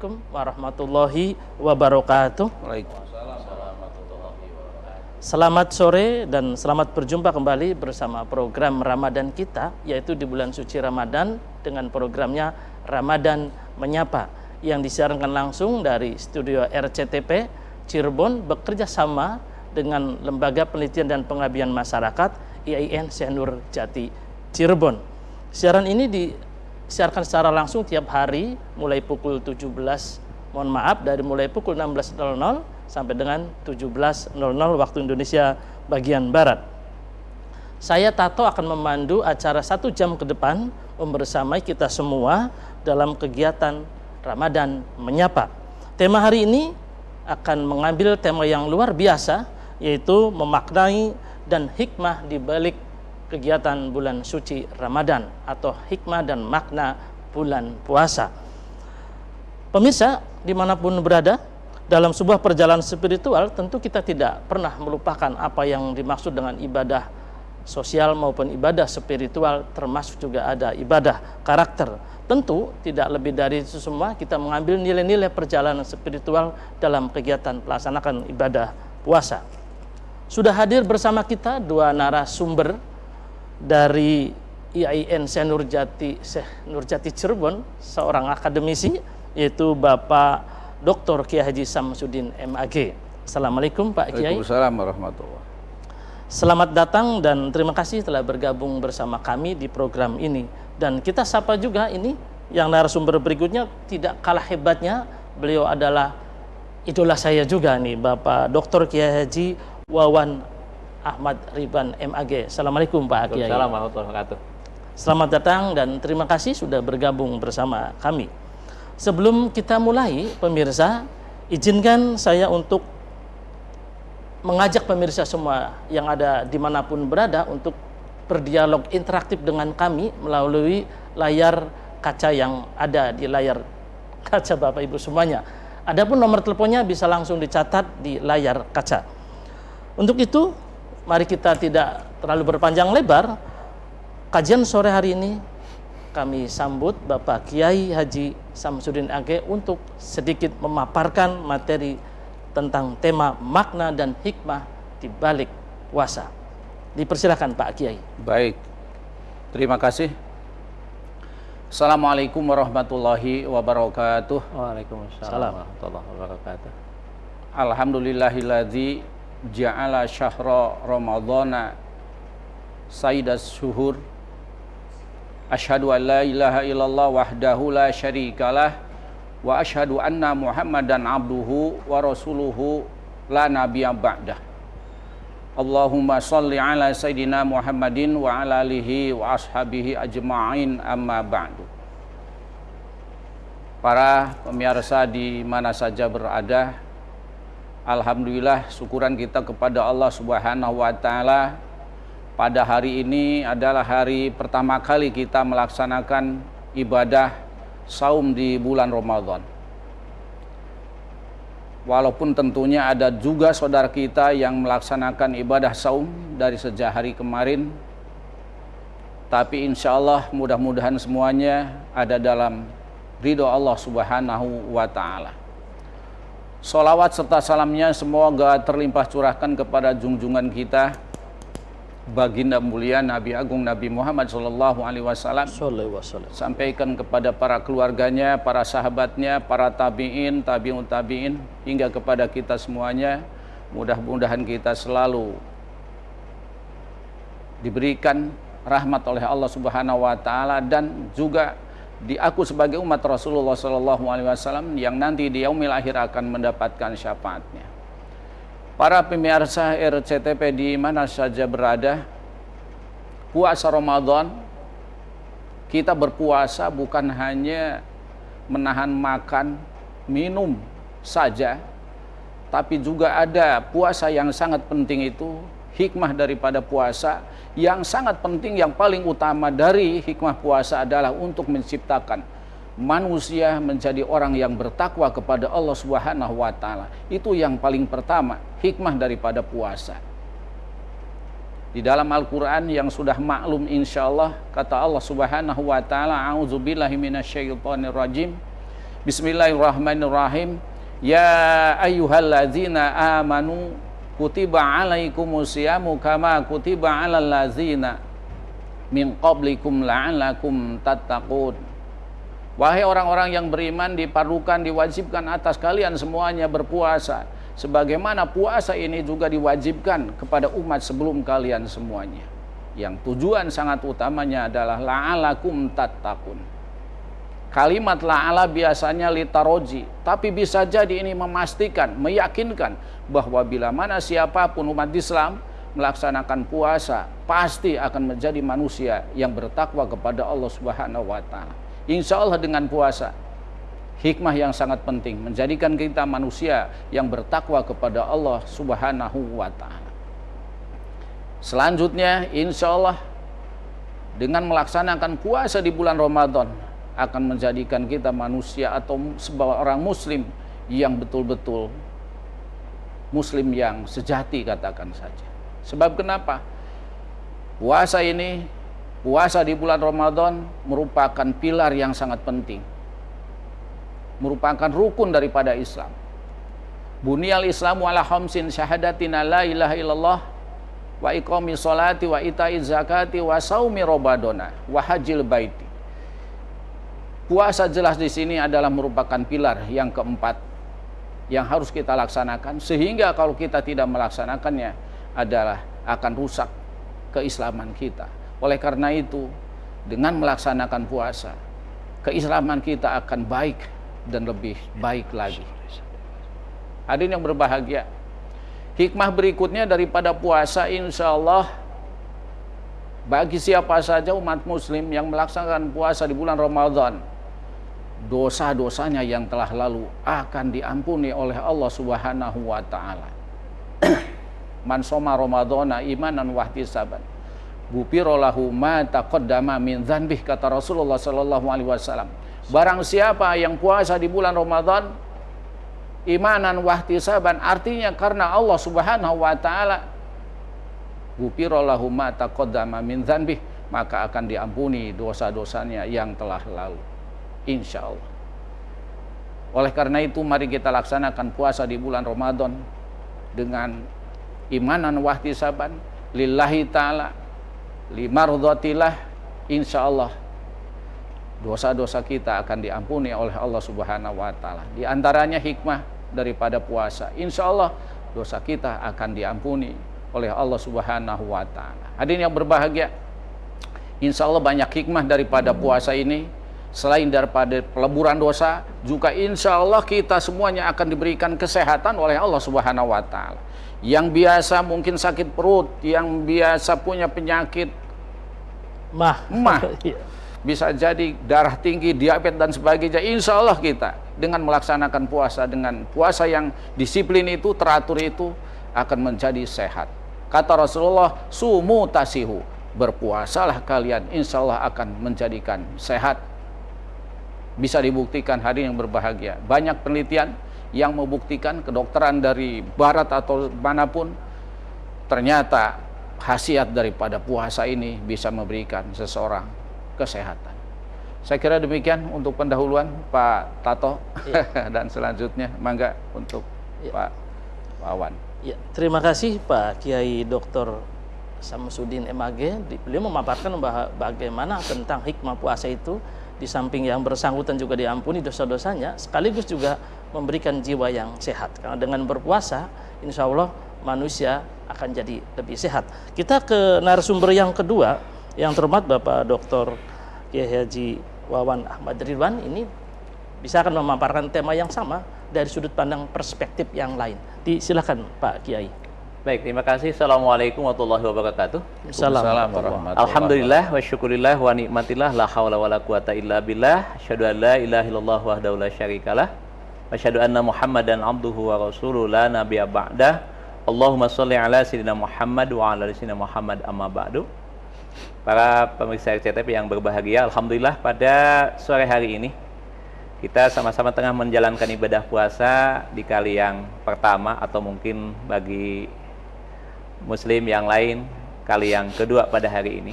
Assalamualaikum warahmatullahi wabarakatuh. Waalaikumsalam warahmatullahi wabarakatuh. Selamat sore dan selamat berjumpa kembali bersama program Ramadan kita, yaitu di bulan suci Ramadan dengan programnya Ramadan Menyapa yang disiarkan langsung dari studio RCTP Cirebon bekerja sama dengan Lembaga Penelitian dan Pengabdian Masyarakat IAIN Syekh Nur Jati Cirebon. Siaran ini disiarkan secara langsung tiap hari mulai pukul 17, dari mulai pukul 16.00 sampai dengan 17.00 waktu Indonesia bagian Barat. Saya Tato akan memandu acara 1 jam ke depan membersamai kita semua dalam kegiatan Ramadan Menyapa. Tema hari ini akan mengambil tema yang luar biasa, yaitu memaknai dan hikmah di balik kegiatan bulan suci Ramadan atau hikmah dan makna bulan puasa. Pemirsa, dimanapun berada, dalam sebuah perjalanan spiritual tentu kita tidak pernah melupakan apa yang dimaksud dengan ibadah sosial maupun ibadah spiritual, termasuk juga ada ibadah karakter. Tentu tidak lebih dari itu semua kita mengambil nilai-nilai perjalanan spiritual dalam kegiatan pelaksanaan ibadah puasa. Sudah hadir bersama kita dua narasumber dari IAIN Syekh Nur Jati Cirebon, seorang akademisi, yaitu Bapak Dr. Kiai Haji Samsudin MAG. Assalamualaikum Pak Kiai. Waalaikumsalam warahmatullahi. Selamat datang dan terima kasih telah bergabung bersama kami di program ini. Dan kita sapa juga ini yang narasumber berikutnya, tidak kalah hebatnya, beliau adalah idola saya juga nih, Bapak Dr. Kiai Haji Wawan Ahmad Riban MAG. Assalamualaikum Pak Kiai. Waalaikumsalam warahmatullahi wabarakatuh. Selamat datang dan terima kasih sudah bergabung bersama kami. Sebelum kita mulai, pemirsa, izinkan saya untuk mengajak pemirsa semua yang ada dimanapun berada untuk berdialog interaktif dengan kami melalui layar kaca yang ada di layar kaca Bapak Ibu semuanya. Adapun nomor teleponnya bisa langsung dicatat di layar kaca. Untuk itu, mari kita tidak terlalu berpanjang lebar. Kajian sore hari ini kami sambut Bapak Kiai Haji Samsudin AG untuk sedikit memaparkan materi tentang tema makna dan hikmah di balik puasa. Dipersilakan Pak Kiai. Baik, terima kasih. Assalamualaikum warahmatullahi wabarakatuh. Waalaikumsalam warahmatullahi wabarakatuh. Alhamdulillahilladzi ja'ala syahra ramadhana sayyidas syuhur. Asyhadu an la ilaha illallah wahdahu la syarikalah wa asyhadu anna Muhammadan abduhu wa rasuluhu la nabiyya ba'dah. Allahumma shalli ala sayyidina Muhammadin wa ala alihi wa ashabihi ajma'in, amma ba'du. Para pemirsa di mana saja berada, alhamdulillah syukuran kita kepada Allah Subhanahu wa taala. Pada hari ini adalah hari pertama kali kita melaksanakan ibadah saum di bulan Ramadan. Walaupun tentunya ada juga saudara kita yang melaksanakan ibadah saum dari sejak hari kemarin, tapi insya Allah mudah-mudahan semuanya ada dalam ridho Allah Subhanahu wa ta'ala. Sholawat serta salamnya semoga terlimpah curahkan kepada junjungan kita, baginda mulia Nabi Agung Nabi Muhammad SAW, sampaikan kepada para keluarganya, para sahabatnya, para tabi'in, tabi'un tabi'in, hingga kepada kita semuanya. Mudah-mudahan kita selalu diberikan rahmat oleh Allah Subhanahu wa taala dan juga diaku sebagai umat Rasulullah SAW yang nanti di yaumil akhir akan mendapatkan syafaatnya. Para pemirsa RCTP di mana saja berada, puasa Ramadan, kita berpuasa bukan hanya menahan makan, minum saja, tapi juga ada puasa yang sangat penting, itu hikmah daripada puasa yang sangat penting. Yang paling utama dari hikmah puasa adalah untuk menciptakan manusia menjadi orang yang bertakwa kepada Allah Subhanahu wa taala. Itu yang paling pertama, hikmah daripada puasa. Di dalam Al-Qur'an yang sudah maklum insyaallah, kata Allah Subhanahu wa taala, a'udzubillahi minasyaitonir rajim. Bismillahirrahmanirrahim. Ya ayyuhalladzina amanu kutiba alaikumusyamu kama kutiba alal ladzina min qablikum la'allakum tattaqun. Wahai orang-orang yang beriman, diperlukan, diwajibkan atas kalian semuanya berpuasa, sebagaimana puasa ini juga diwajibkan kepada umat sebelum kalian semuanya. Yang tujuan sangat utamanya adalah la'allakum tattaqun. Kalimat la'ala biasanya litaroji, tapi bisa jadi ini memastikan, meyakinkan bahwa bila mana siapapun umat Islam melaksanakan puasa, pasti akan menjadi manusia yang bertakwa kepada Allah Subhanahu wa Ta'ala. Insya Allah dengan puasa, hikmah yang sangat penting menjadikan kita manusia yang bertakwa kepada Allah Subhanahu wa Ta'ala. Selanjutnya, insya Allah dengan melaksanakan puasa di bulan Ramadan akan menjadikan kita manusia atau seorang muslim yang betul-betul muslim yang sejati, katakan saja. Sebab kenapa? Puasa ini, puasa di bulan Ramadan merupakan pilar yang sangat penting, merupakan rukun daripada Islam. Bunyal Islamu ala khamsin syahadatina la ilaha illallah wa iqami sholati wa ita'iz zakati wa saumi Ramadana wa hajjil baiti. Puasa jelas di sini adalah merupakan pilar yang keempat yang harus kita laksanakan, sehingga kalau kita tidak melaksanakannya adalah akan rusak keislaman kita. Oleh karena itu, dengan melaksanakan puasa, keislaman kita akan baik dan lebih baik lagi. Hadirin yang berbahagia, hikmah berikutnya daripada puasa, insya Allah bagi siapa saja umat muslim yang melaksanakan puasa di bulan Ramadan, dosa-dosanya yang telah lalu akan diampuni oleh Allah Subhanahu wa Ta'ala. Man shoma Ramadhana imanan wa ihtisaban ghufira lahu ma taqaddama min dzanbih, kata Rasulullah sallallahu alaihi wasallam. Barang siapa yang puasa di bulan Ramadan imanan wa ihtisaban, artinya karena Allah Subhanahu wa Ta'ala, ghufira lahu ma taqaddama min dzanbih, maka akan diampuni dosa-dosanya yang telah lalu, insya Allah. Oleh karena itu, mari kita laksanakan puasa di bulan Ramadan dengan imanan wahtisaban lillahi ta'ala limardhatillah. Insya Allah dosa-dosa kita akan diampuni oleh Allah Subhanahu wa Ta'ala. Di antaranya hikmah daripada puasa, insya Allah dosa kita akan diampuni oleh Allah Subhanahu wa Ta'ala. Hadirin yang berbahagia, insya Allah banyak hikmah daripada puasa ini. Selain daripada peleburan dosa, juga insya Allah kita semuanya akan diberikan kesehatan oleh Allah Subhanahu wa Ta'ala. Yang biasa mungkin sakit perut, yang biasa punya penyakit mah bisa jadi darah tinggi, diabetes dan sebagainya, insya Allah kita dengan melaksanakan puasa, dengan puasa yang disiplin itu, teratur itu, akan menjadi sehat. Kata Rasulullah, sumu tasihu, berpuasalah kalian, insya Allah akan menjadikan sehat. Bisa dibuktikan, hadirin yang berbahagia, banyak penelitian yang membuktikan, kedokteran dari barat atau manapun, ternyata khasiat daripada puasa ini bisa memberikan seseorang kesehatan. Saya kira demikian untuk pendahuluan Pak Tato. Dan selanjutnya mangga untuk Pak Wawan. Ya, terima kasih Pak Kiai Dr. Samsudin MAG. Beliau memaparkan bahwa bagaimana tentang hikmah puasa itu, di samping yang bersangkutan juga diampuni dosa-dosanya, sekaligus juga memberikan jiwa yang sehat. Karena dengan berpuasa, insya Allah manusia akan jadi lebih sehat. Kita ke narasumber yang kedua, yang terhormat Bapak Dr. Kiai Haji Wawan Ahmad Ridwan. Ini bisa akan memaparkan tema yang sama dari sudut pandang perspektif yang lain. Silakan Pak Kiai. Baik, terima kasih. Assalamualaikum warahmatullahi wabarakatuh. Assalamualaikum warahmatullahi Alhamdulillah wa syukurillah wa nikmatillah la haula wa la quwata illa billah. Asyhadu an la ilaha illallah wahdahu la syarikalah wa asyhadu anna Muhammadan abduhu wa rasuluhu la nabiyya ba'dah. Allahumma shalli ala sayyidina Muhammad wa ala ali sayyidina Muhammad amma ba'du. Para pemirsa RCTV yang berbahagia, alhamdulillah pada sore hari ini kita sama-sama tengah menjalankan ibadah puasa di kali yang pertama, atau mungkin bagi muslim yang lain kali yang kedua pada hari ini.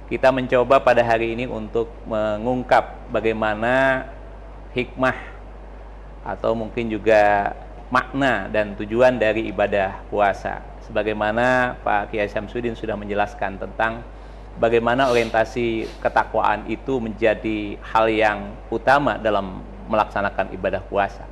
Kita mencoba pada hari ini untuk mengungkap bagaimana hikmah atau mungkin juga makna dan tujuan dari ibadah puasa. Sebagaimana Pak Kiai Syamsuddin sudah menjelaskan tentang bagaimana orientasi ketakwaan itu menjadi hal yang utama dalam melaksanakan ibadah puasa.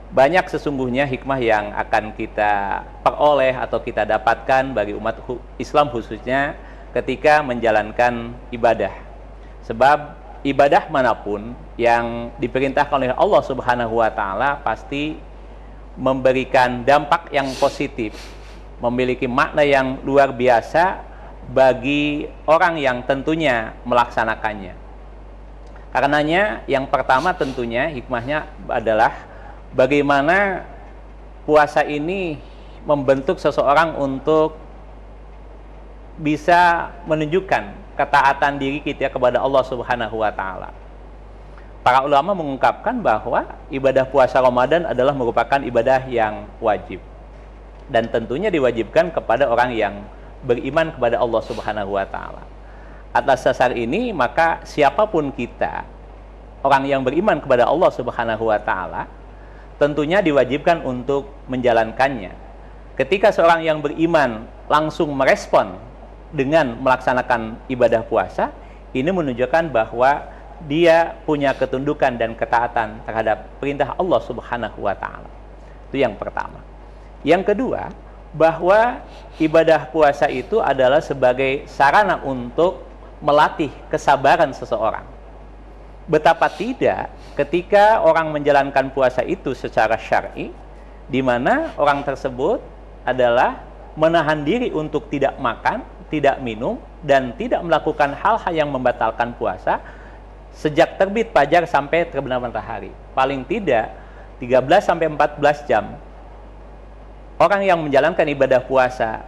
Banyak sesungguhnya hikmah yang akan kita peroleh atau kita dapatkan bagi umat Islam khususnya ketika menjalankan ibadah. Sebab ibadah manapun yang diperintahkan oleh Allah Subhanahu wa taala pasti memberikan dampak yang positif, memiliki makna yang luar biasa bagi orang yang tentunya melaksanakannya. Karenanya yang pertama tentunya hikmahnya adalah bagaimana puasa ini membentuk seseorang untuk bisa menunjukkan ketaatan diri kita kepada Allah Subhanahu wa taala. Para ulama mengungkapkan bahwa ibadah puasa Ramadan adalah merupakan ibadah yang wajib dan tentunya diwajibkan kepada orang yang beriman kepada Allah Subhanahu wa taala. Atas dasar ini maka siapapun kita, orang yang beriman kepada Allah Subhanahu wa taala, tentunya diwajibkan untuk menjalankannya. Ketika seorang yang beriman langsung merespon dengan melaksanakan ibadah puasa, ini menunjukkan bahwa dia punya ketundukan dan ketaatan terhadap perintah Allah Subhanahu wa taala. Itu yang pertama. Yang kedua, bahwa ibadah puasa itu adalah sebagai sarana untuk melatih kesabaran seseorang. Betapa tidak ketika orang menjalankan puasa itu secara syar'i, di mana orang tersebut adalah menahan diri untuk tidak makan, tidak minum, dan tidak melakukan hal-hal yang membatalkan puasa sejak terbit fajar sampai terbenam matahari. Paling tidak 13 sampai 14 jam orang yang menjalankan ibadah puasa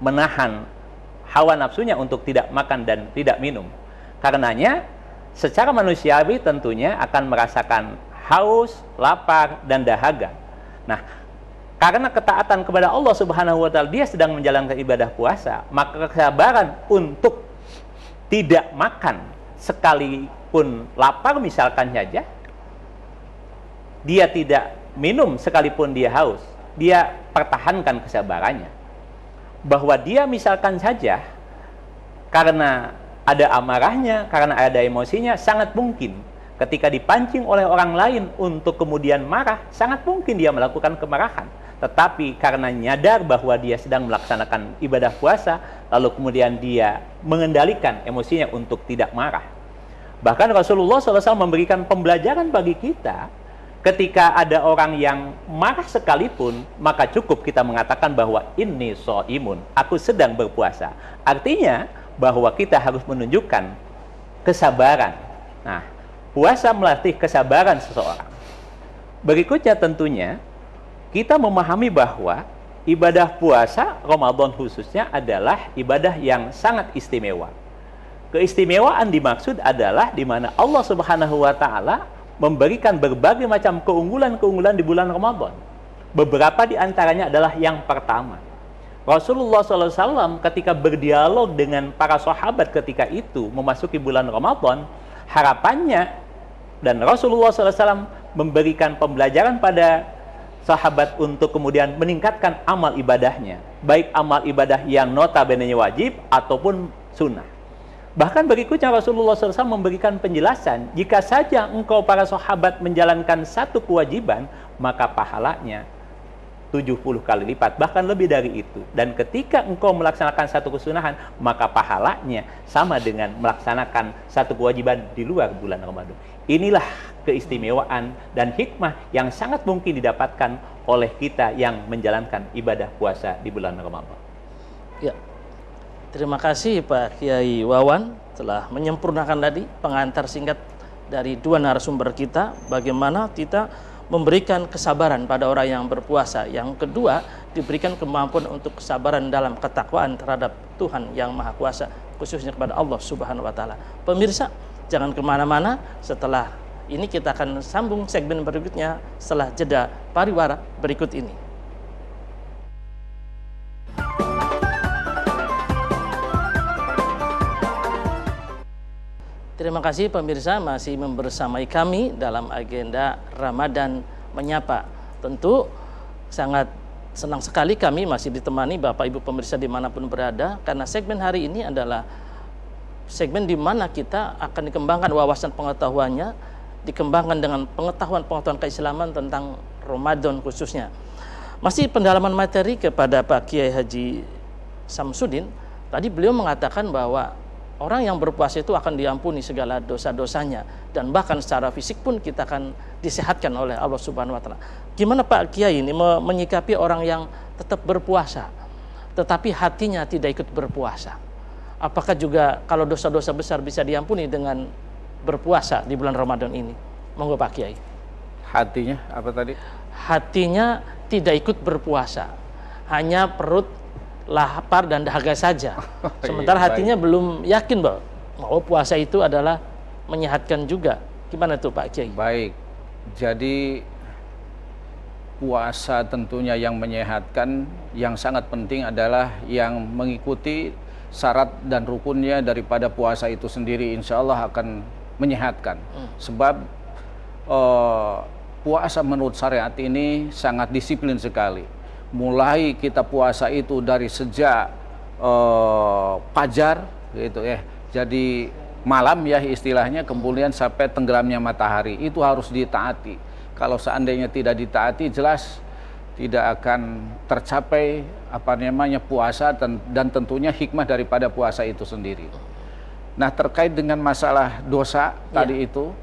menahan hawa nafsunya untuk tidak makan dan tidak minum. Karenanya secara manusiawi tentunya akan merasakan haus, lapar, dan dahaga. Nah, karena ketaatan kepada Allah Subhanahu wa taala, dia sedang menjalankan ibadah puasa, maka kesabaran untuk tidak makan sekalipun lapar misalkan saja, dia tidak minum sekalipun dia haus, dia pertahankan kesabarannya. Bahwa dia misalkan saja karena ada amarahnya, karena ada emosinya, sangat mungkin ketika dipancing oleh orang lain untuk kemudian marah, sangat mungkin dia melakukan kemarahan. Tetapi karena nyadar bahwa dia sedang melaksanakan ibadah puasa, lalu kemudian dia mengendalikan emosinya untuk tidak marah. Bahkan Rasulullah SAW memberikan pembelajaran bagi kita, ketika ada orang yang marah sekalipun, maka cukup kita mengatakan bahwa inni shaimun, aku sedang berpuasa. Artinya bahwa kita harus menunjukkan kesabaran. Nah, puasa melatih kesabaran seseorang. Berikutnya tentunya kita memahami bahwa ibadah puasa Ramadan khususnya adalah ibadah yang sangat istimewa. Keistimewaan dimaksud adalah di mana Allah Subhanahu wa taala memberikan berbagai macam keunggulan-keunggulan di bulan Ramadan. Beberapa di antaranya adalah yang pertama, Rasulullah SAW ketika berdialog dengan para sahabat ketika itu memasuki bulan Ramadan, harapannya dan Rasulullah SAW memberikan pembelajaran pada sahabat untuk kemudian meningkatkan amal ibadahnya, baik amal ibadah yang notabene wajib ataupun sunnah. Bahkan berikutnya Rasulullah SAW memberikan penjelasan, jika saja engkau para sahabat menjalankan satu kewajiban, maka pahalanya 70 kali lipat, bahkan lebih dari itu. Dan ketika engkau melaksanakan satu kesunahan, maka pahalanya sama dengan melaksanakan satu kewajiban di luar bulan Ramadan. Inilah keistimewaan dan hikmah yang sangat mungkin didapatkan oleh kita yang menjalankan ibadah puasa di bulan Ramadan. Ya. Terima kasih Pak Kiai Wawan telah menyempurnakan tadi pengantar singkat dari dua narasumber kita, bagaimana kita memberikan kesabaran pada orang yang berpuasa. Yang kedua, diberikan kemampuan untuk kesabaran dalam ketakwaan terhadap Tuhan yang Maha Kuasa, khususnya kepada Allah Subhanahu wa taala. Pemirsa, jangan kemana-mana, setelah ini kita akan sambung segmen berikutnya setelah jeda pariwara berikut ini. Terima kasih pemirsa masih membersamai kami dalam agenda Ramadan Menyapa. Tentu sangat senang sekali kami masih ditemani Bapak Ibu pemirsa dimanapun berada, karena segmen hari ini adalah segmen di mana kita akan dikembangkan wawasan pengetahuannya, dikembangkan dengan pengetahuan keislaman tentang Ramadan khususnya. Masih pendalaman materi kepada Pak Kiai Haji Samsudin. Tadi beliau mengatakan bahwa orang yang berpuasa itu akan diampuni segala dosa-dosanya, dan bahkan secara fisik pun kita akan disehatkan oleh Allah Subhanahu wa taala. Gimana Pak Kiai ini menyikapi orang yang tetap berpuasa tetapi hatinya tidak ikut berpuasa? Apakah juga kalau dosa-dosa besar bisa diampuni dengan berpuasa di bulan Ramadan ini? Monggo Pak Kiai. Hatinya apa tadi? Hatinya tidak ikut berpuasa, hanya perut lapar dan dahaga saja. Sementara hatinya belum yakin bahwa puasa itu adalah menyehatkan juga. Gimana tuh Pak Kiai? Baik, jadi puasa tentunya yang menyehatkan, yang sangat penting adalah yang mengikuti syarat dan rukunnya daripada puasa itu sendiri, insya Allah akan menyehatkan. Sebab puasa menurut syariat ini sangat disiplin sekali. Mulai kita puasa itu dari sejak fajar gitu ya, jadi malam ya istilahnya, kemudian sampai tenggelamnya matahari, itu harus ditaati. Kalau seandainya tidak ditaati, jelas tidak akan tercapai apa namanya puasa, dan tentunya hikmah daripada puasa itu sendiri. Nah, terkait dengan masalah dosa tadi itu,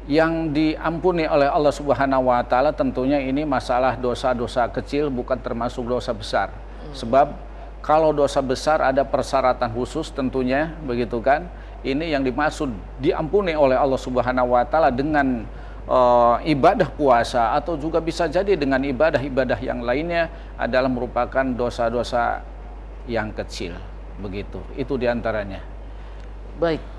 yang diampuni oleh Allah Subhanahu wa taala tentunya ini masalah dosa-dosa kecil, bukan termasuk dosa besar. Sebab kalau dosa besar ada persyaratan khusus tentunya, begitu kan? Ini yang dimaksud diampuni oleh Allah Subhanahu wa taala dengan ibadah puasa, atau juga bisa jadi dengan ibadah-ibadah yang lainnya, adalah merupakan dosa-dosa yang kecil. Begitu. Itu diantaranya. Baik.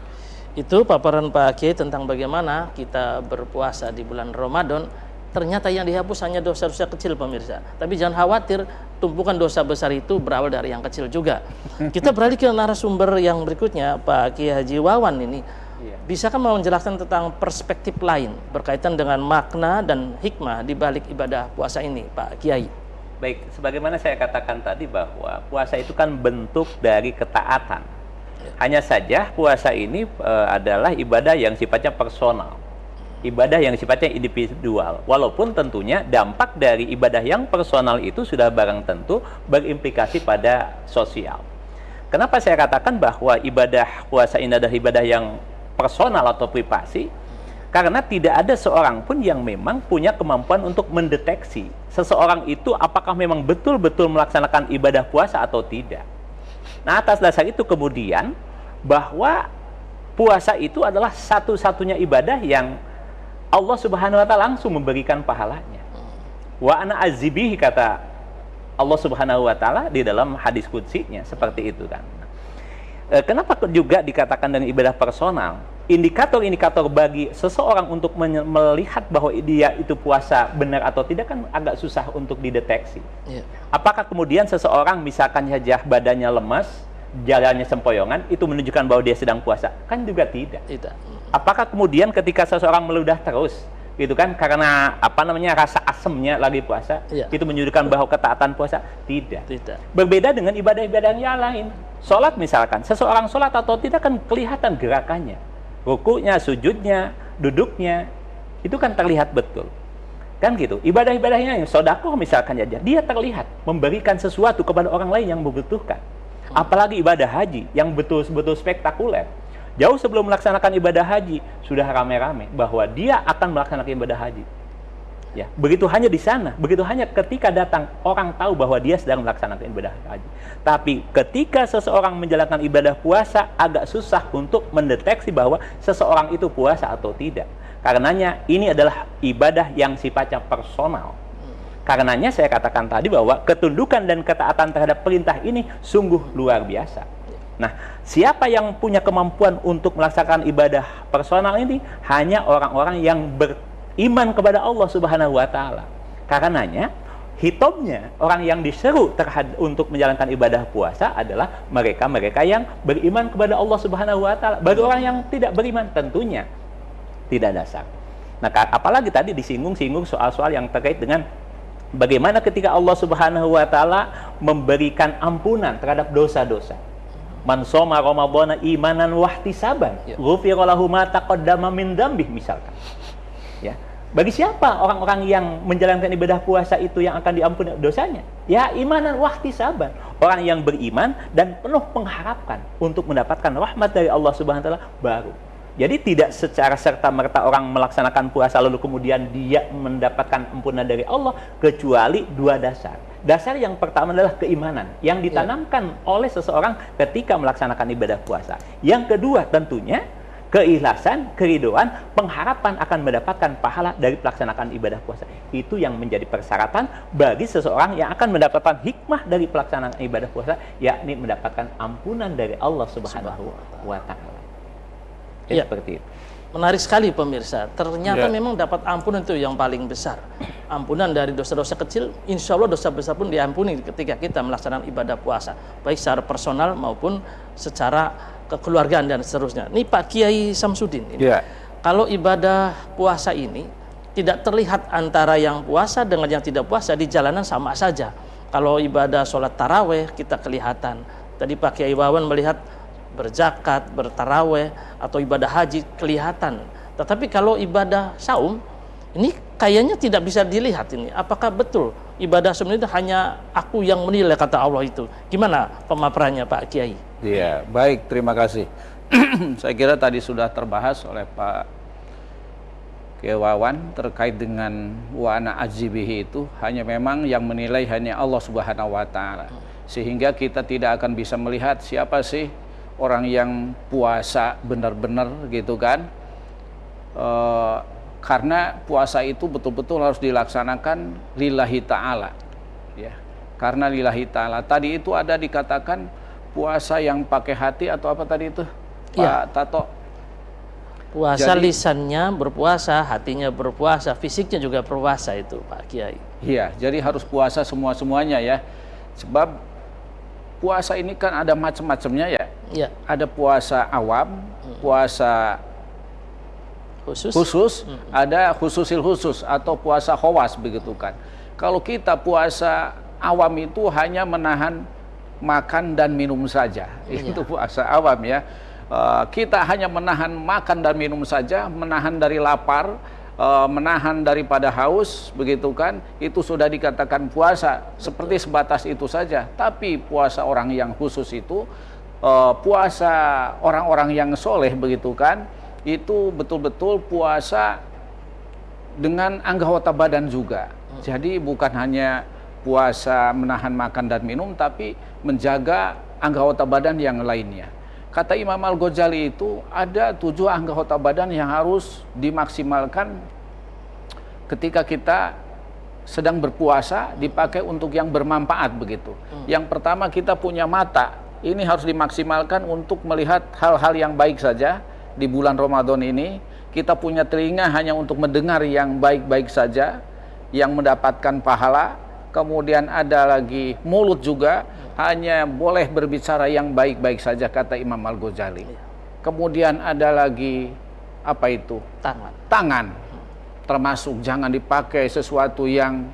Itu paparan Pak Kiai tentang bagaimana kita berpuasa di bulan Ramadan. Ternyata yang dihapus hanya dosa-dosa kecil pemirsa. Tapi jangan khawatir, tumpukan dosa besar itu berawal dari yang kecil juga. Kita beralih ke narasumber yang berikutnya, Pak Kiai Haji Wawan ini. Bisakah menjelaskan tentang perspektif lain berkaitan dengan makna dan hikmah di balik ibadah puasa ini, Pak Kiai? Baik, sebagaimana saya katakan tadi bahwa puasa itu kan bentuk dari ketaatan. Hanya saja puasa ini adalah ibadah yang sifatnya personal, ibadah yang sifatnya individual. Walaupun tentunya dampak dari ibadah yang personal itu sudah barang tentu berimplikasi pada sosial. Kenapa saya katakan bahwa ibadah puasa ini adalah ibadah yang personal atau privasi? Karena tidak ada seorang pun yang memang punya kemampuan untuk mendeteksi seseorang itu apakah memang betul-betul melaksanakan ibadah puasa atau tidak. Nah, atas dasar itu kemudian bahwa puasa itu adalah satu-satunya ibadah yang Allah Subhanahu wa taala langsung memberikan pahalanya. Wa ana azibihi, kata Allah Subhanahu wa taala di dalam hadis qudsinya, seperti itu kan. Kenapa juga dikatakan dengan ibadah personal? Indikator-indikator bagi seseorang untuk melihat bahwa dia itu puasa benar atau tidak kan agak susah untuk dideteksi. Apakah kemudian seseorang misalkan saja badannya lemas, jalannya sempoyongan, itu menunjukkan bahwa dia sedang puasa? Kan juga tidak. Apakah kemudian ketika seseorang meludah terus, gitu kan, karena apa namanya rasa asemnya lagi puasa, itu menunjukkan bahwa ketaatan puasa? Tidak. Berbeda dengan ibadah-ibadah yang lain. Sholat misalkan, seseorang sholat atau tidak kan kelihatan gerakannya, rukunya, sujudnya, duduknya, itu kan terlihat betul. Kan gitu. Ibadah-ibadahnya yang sedekah misalkan aja, dia terlihat memberikan sesuatu kepada orang lain yang membutuhkan. Apalagi ibadah haji yang betul-betul spektakuler. Jauh sebelum melaksanakan ibadah haji sudah rame-rame bahwa dia akan melaksanakan ibadah haji. Ya, begitu hanya di sana, begitu hanya ketika datang orang tahu bahwa dia sedang melaksanakan ibadah haji. Tapi ketika seseorang menjalankan ibadah puasa, agak susah untuk mendeteksi bahwa seseorang itu puasa atau tidak. Karenanya ini adalah ibadah yang sifatnya personal. Karenanya saya katakan tadi bahwa ketundukan dan ketaatan terhadap perintah ini sungguh luar biasa. Nah, siapa yang punya kemampuan untuk melaksanakan ibadah personal ini? Hanya orang-orang yang beriman kepada Allah Subhanahu wa taala. Karenanya hitobnya orang yang diseru untuk menjalankan ibadah puasa adalah mereka-mereka yang beriman kepada Allah Subhanahu wa taala. Bagi orang yang tidak beriman tentunya tidak dasar. Nah, apalagi tadi disinggung-singgung soal-soal yang terkait dengan bagaimana ketika Allah Subhanahu wa taala memberikan ampunan terhadap dosa-dosa. Man shoma ramadhana imanan wahtisaban, ghufira lahu ma taqaddama min dzambih misalkan. Ya. Bagi siapa orang-orang yang menjalankan ibadah puasa itu yang akan diampuni dosanya? Ya, imanan wahtisaban. Orang yang beriman dan penuh pengharapan untuk mendapatkan rahmat dari Allah Subhanahu wa taala baru. Jadi tidak secara serta-merta orang melaksanakan puasa lalu kemudian dia mendapatkan ampunan dari Allah, kecuali dua dasar. Dasar yang pertama adalah keimanan yang ditanamkan oleh seseorang ketika melaksanakan ibadah puasa. Yang kedua tentunya keikhlasan, keridoan, pengharapan akan mendapatkan pahala dari pelaksanaan ibadah puasa. Itu yang menjadi persyaratan bagi seseorang yang akan mendapatkan hikmah dari pelaksanaan ibadah puasa, yakni mendapatkan ampunan dari Allah Subhanahu wa taala. Ya, seperti itu. Menarik sekali pemirsa. Ternyata memang dapat ampunan itu yang paling besar. Ampunan dari dosa-dosa kecil, insya Allah dosa besar pun diampuni ketika kita melaksanakan ibadah puasa, baik secara personal maupun secara kekeluargaan dan seterusnya. Ini Pak Kiai Samsudin ini. Kalau ibadah puasa ini tidak terlihat antara yang puasa dengan yang tidak puasa, di jalanan sama saja. Kalau ibadah sholat taraweh kita kelihatan. Tadi Pak Kiai Wawan melihat berzakat, bertaraweh, atau ibadah haji kelihatan. Tetapi kalau ibadah saum, ini kayaknya tidak bisa dilihat ini. Apakah betul ibadah saum itu hanya aku yang menilai kata Allah itu? Gimana pemaparannya Pak Kiai? Iya, baik, terima kasih. Saya kira tadi sudah terbahas oleh Pak Kiai Wawan terkait dengan wa ana ajibihi itu hanya memang yang menilai hanya Allah Subhanahu wa taala. Sehingga kita tidak akan bisa melihat siapa sih orang yang puasa benar-benar gitu kan, karena puasa itu betul-betul harus dilaksanakan lillahi ta'ala ya. Karena lillahi ta'ala tadi itu ada dikatakan puasa yang pakai hati atau apa tadi itu Pak Tato? Puasa jadi, lisannya berpuasa, hatinya berpuasa, fisiknya juga berpuasa itu Pak Kiai. Iya, jadi harus puasa semua-semuanya ya. Sebab puasa ini kan ada macam-macamnya ya. Ada puasa awam, puasa khusus, ada khususil khusus atau puasa khawas begitu kan. Kalau kita puasa awam itu hanya menahan makan dan minum saja. Itu puasa awam ya. Kita hanya menahan makan dan minum saja, menahan dari lapar, menahan daripada haus begitu kan, itu sudah dikatakan puasa. Seperti sebatas itu saja. Tapi puasa orang yang khusus itu, puasa orang-orang yang soleh begitu kan, itu betul-betul puasa dengan anggota badan juga. Jadi bukan hanya puasa menahan makan dan minum, tapi menjaga anggota badan yang lainnya. Kata Imam Al-Ghazali itu ada 7 anggota badan yang harus dimaksimalkan ketika kita sedang berpuasa, dipakai untuk yang bermanfaat begitu. Yang pertama kita punya mata, ini harus dimaksimalkan untuk melihat hal-hal yang baik saja di bulan Ramadan ini. Kita punya telinga hanya untuk mendengar yang baik-baik saja, yang mendapatkan pahala. Kemudian ada lagi mulut juga, hanya boleh berbicara yang baik-baik saja kata Imam Al-Ghazali. Kemudian ada lagi apa itu? Tangan. Termasuk jangan dipakai sesuatu yang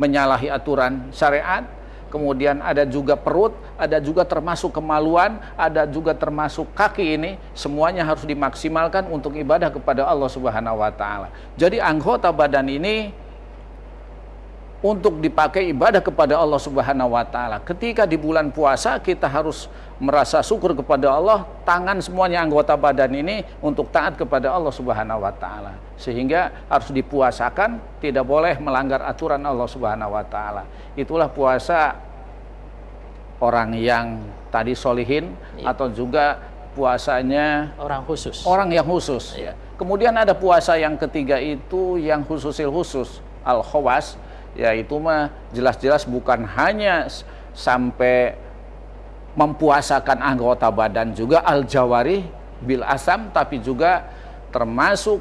menyalahi aturan syariat. Kemudian ada juga perut, ada juga termasuk kemaluan, ada juga termasuk kaki ini. Semuanya harus dimaksimalkan untuk ibadah kepada Allah Subhanahu wa taala. Jadi anggota badan ini untuk dipakai ibadah kepada Allah Subhanahu wa taala. Ketika di bulan puasa kita harus merasa syukur kepada Allah, tangan semuanya anggota badan ini untuk taat kepada Allah Subhanahu wa taala. Sehingga harus dipuasakan, tidak boleh melanggar aturan Allah Subhanahu wa taala. Itulah puasa orang yang tadi solihin atau juga puasanya orang khusus. Orang yang khusus ya. Kemudian ada puasa yang ketiga itu yang khususil khusus, al-khawas. Ya itu mah jelas-jelas bukan hanya sampai mempuasakan anggota badan juga al-jawari bil asam, tapi juga termasuk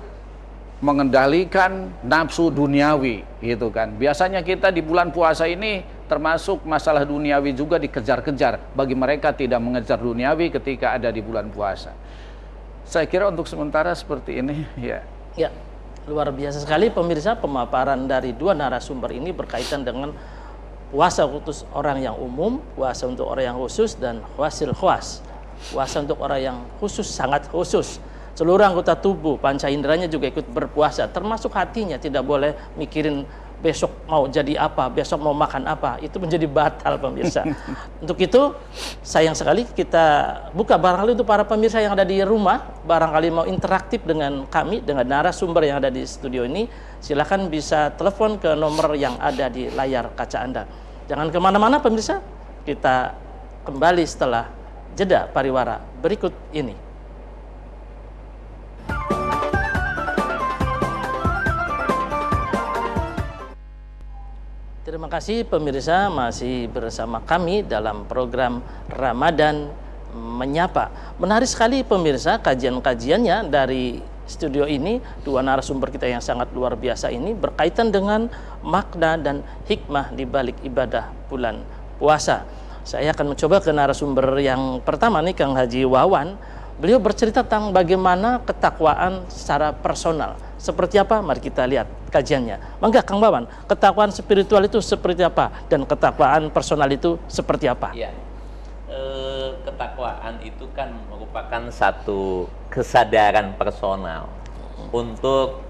mengendalikan nafsu duniawi, gitu kan. Biasanya kita di bulan puasa ini termasuk masalah duniawi juga dikejar-kejar bagi mereka tidak mengejar duniawi ketika ada di bulan puasa. Saya kira untuk sementara seperti ini, ya. Ya, luar biasa sekali pemirsa pemaparan dari dua narasumber ini berkaitan dengan puasa khusus orang yang umum, puasa untuk orang yang khusus, dan wasil khas. Puasa untuk orang yang khusus, sangat khusus. Seluruh anggota tubuh, panca inderanya juga ikut berpuasa, termasuk hatinya. Tidak boleh mikirin besok mau jadi apa, besok mau makan apa. Itu menjadi batal pemirsa. Untuk itu, sayang sekali kita buka barangkali untuk para pemirsa yang ada di rumah, barangkali mau interaktif dengan kami, dengan narasumber yang ada di studio ini, silakan bisa telepon ke nomor yang ada di layar kaca Anda. Jangan kemana-mana pemirsa, kita kembali setelah jeda pariwara berikut ini. Terima kasih pemirsa, masih bersama kami dalam program Ramadan Menyapa. Menarik sekali pemirsa kajian-kajiannya dari studio ini. Dua narasumber kita yang sangat luar biasa ini berkaitan dengan makna dan hikmah di balik ibadah bulan puasa. Saya akan mencoba ke narasumber yang pertama nih, Kang Haji Wawan. Beliau bercerita tentang bagaimana ketakwaan secara personal. Seperti apa? Mari kita lihat kajiannya. Mangga Kang Wawan, ketakwaan spiritual itu seperti apa? Dan ketakwaan personal itu seperti apa? Ya, ketakwaan itu kan merupakan satu kesadaran personal untuk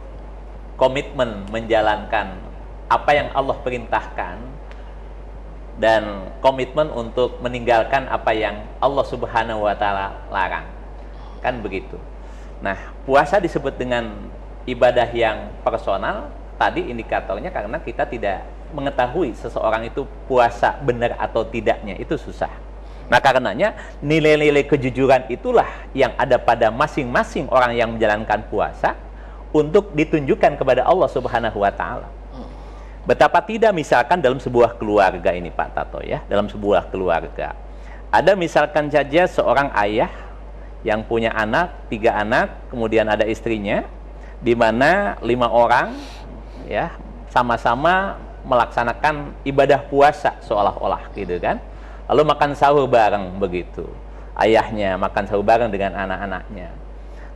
komitmen menjalankan apa yang Allah perintahkan dan komitmen untuk meninggalkan apa yang Allah Subhanahu wa Ta'ala larang. Kan begitu. Nah, puasa disebut dengan ibadah yang personal, tadi indikatornya karena kita tidak mengetahui seseorang itu puasa benar atau tidaknya, itu susah. Nah, karenanya nilai-nilai kejujuran itulah yang ada pada masing-masing orang yang menjalankan puasa untuk ditunjukkan kepada Allah Subhanahu wa Ta'ala. Betapa tidak misalkan dalam sebuah keluarga ini Pak Tato ya, dalam sebuah keluarga. Ada misalkan saja seorang ayah yang punya anak, 3 anak, kemudian ada istrinya, di mana 5 orang ya sama-sama melaksanakan ibadah puasa seolah-olah gitu kan. Lalu makan sahur bareng begitu. Ayahnya makan sahur bareng dengan anak-anaknya.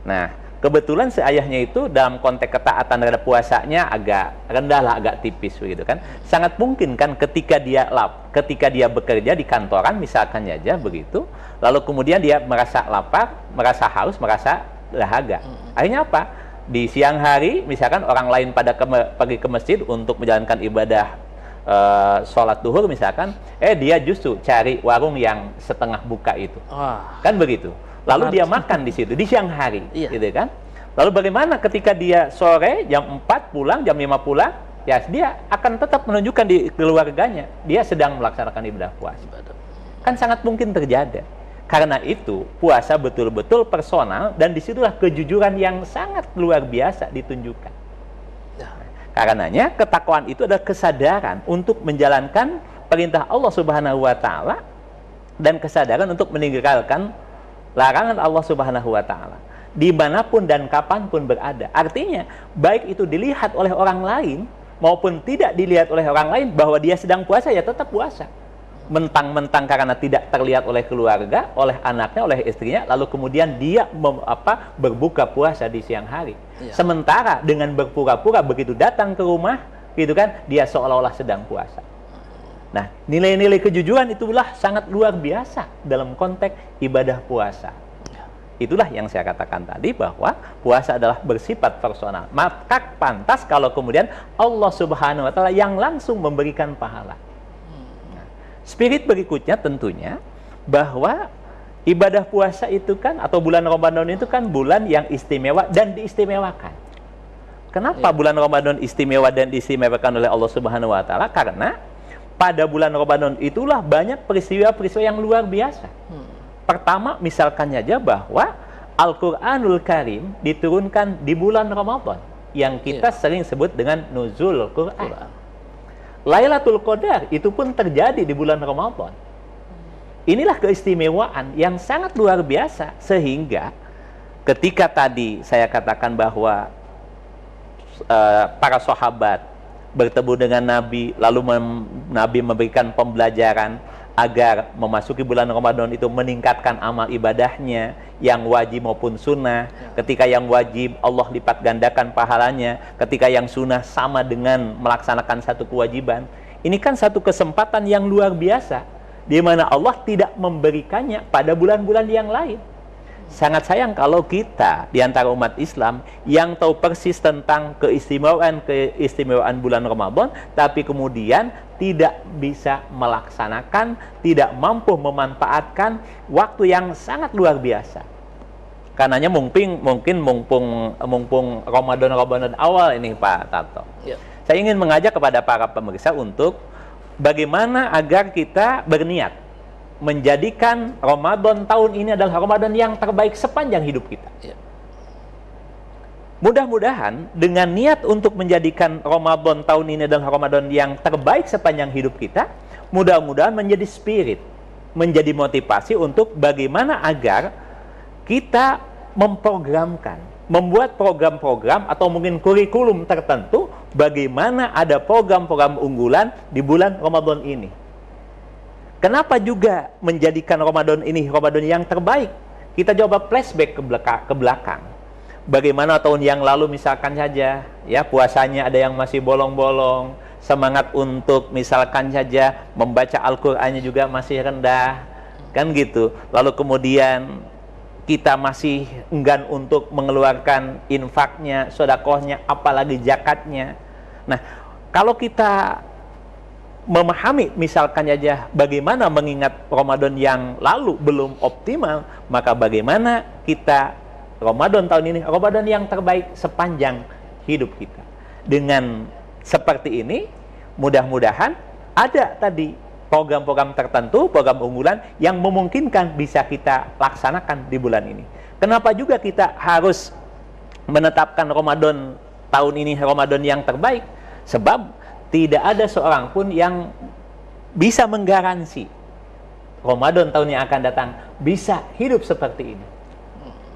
Nah, kebetulan si ayahnya itu dalam konteks ketaatan terhadap puasanya agak rendah lah, agak tipis begitu kan. Sangat mungkin kan ketika dia bekerja di kantoran misalkan aja begitu, lalu kemudian dia merasa lapar, merasa haus, merasa dahaga. Akhirnya apa? Di siang hari misalkan orang lain pada pergi ke masjid untuk menjalankan ibadah sholat duhur misalkan, dia justru cari warung yang setengah buka itu. Kan begitu. Lalu dia makan di situ di siang hari, gitu kan. Lalu bagaimana ketika dia sore jam 4 pulang, jam 5 pulang, ya dia akan tetap menunjukkan di keluarganya dia sedang melaksanakan ibadah puasa. Kan sangat mungkin terjadi. Karena itu puasa betul-betul personal dan disitulah kejujuran yang sangat luar biasa ditunjukkan. Karenanya ketakwaan itu adalah kesadaran untuk menjalankan perintah Allah Subhanahu wa Ta'ala dan kesadaran untuk meninggalkan larangan Allah Subhanahu wa Ta'ala dimanapun dan kapanpun berada. Artinya baik itu dilihat oleh orang lain maupun tidak dilihat oleh orang lain bahwa dia sedang puasa, ya tetap puasa. Mentang-mentang karena tidak terlihat oleh keluarga, oleh anaknya, oleh istrinya, lalu kemudian dia berbuka puasa di siang hari. Sementara dengan berpura-pura begitu datang ke rumah, gitu kan, dia seolah-olah sedang puasa. Nah, nilai-nilai kejujuran itulah sangat luar biasa dalam konteks ibadah puasa. Itulah yang saya katakan tadi bahwa puasa adalah bersifat personal. Maka pantas kalau kemudian Allah Subhanahu wa Ta'ala yang langsung memberikan pahala. Spirit berikutnya tentunya bahwa ibadah puasa itu kan atau bulan Ramadan itu kan bulan yang istimewa dan diistimewakan. Kenapa bulan Ramadan istimewa dan diistimewakan oleh Allah Subhanahu wa Ta'ala? Karena pada bulan Ramadan itulah banyak peristiwa-peristiwa yang luar biasa. Pertama misalkan saja bahwa Al-Quranul Karim diturunkan di bulan Ramadan yang kita sering sebut dengan Nuzul Quran. Lailatul Qadar itu pun terjadi di bulan Ramadan. Inilah keistimewaan yang sangat luar biasa sehingga ketika tadi saya katakan bahwa para sahabat bertemu dengan Nabi, lalu Nabi memberikan pembelajaran agar memasuki bulan Ramadan itu meningkatkan amal ibadahnya, yang wajib maupun sunnah. Ketika yang wajib Allah lipat gandakan pahalanya, ketika yang sunnah sama dengan melaksanakan satu kewajiban. Ini kan satu kesempatan yang luar biasa, di mana Allah tidak memberikannya pada bulan-bulan yang lain. Sangat sayang kalau kita di antara umat Islam yang tahu persis tentang keistimewaan bulan Ramadan, tapi kemudian tidak bisa melaksanakan, tidak mampu memanfaatkan waktu yang sangat luar biasa. Karenanya mungkin mumpung Ramadan awal ini Pak Tarto. Ya. Saya ingin mengajak kepada para pemirsa untuk bagaimana agar kita berniat menjadikan Ramadan tahun ini adalah Ramadan yang terbaik sepanjang hidup kita. Ya. Mudah-mudahan dengan niat untuk menjadikan Ramadan tahun ini adalah Ramadan yang terbaik sepanjang hidup kita, mudah-mudahan menjadi spirit, menjadi motivasi untuk bagaimana agar kita memprogramkan, membuat program-program atau mungkin kurikulum tertentu, bagaimana ada program-program unggulan di bulan Ramadan ini. Kenapa juga menjadikan Ramadan ini Ramadan yang terbaik? Kita coba flashback ke belakang. Bagaimana tahun yang lalu misalkan saja, ya puasanya ada yang masih bolong-bolong, semangat untuk misalkan saja membaca Al-Qur'annya juga masih rendah, kan gitu. Lalu kemudian kita masih enggan untuk mengeluarkan infaknya, sedekahnya, apalagi zakatnya. Nah, kalau kita memahami misalkan saja bagaimana mengingat Ramadan yang lalu belum optimal, maka bagaimana kita Ramadan tahun ini Ramadan yang terbaik sepanjang hidup kita. Dengan seperti ini, mudah-mudahan ada tadi program-program tertentu, program unggulan yang memungkinkan bisa kita laksanakan di bulan ini. Kenapa juga kita harus menetapkan Ramadan tahun ini Ramadan yang terbaik? Sebab tidak ada seorang pun yang bisa menggaransi Ramadan tahun yang akan datang bisa hidup seperti ini.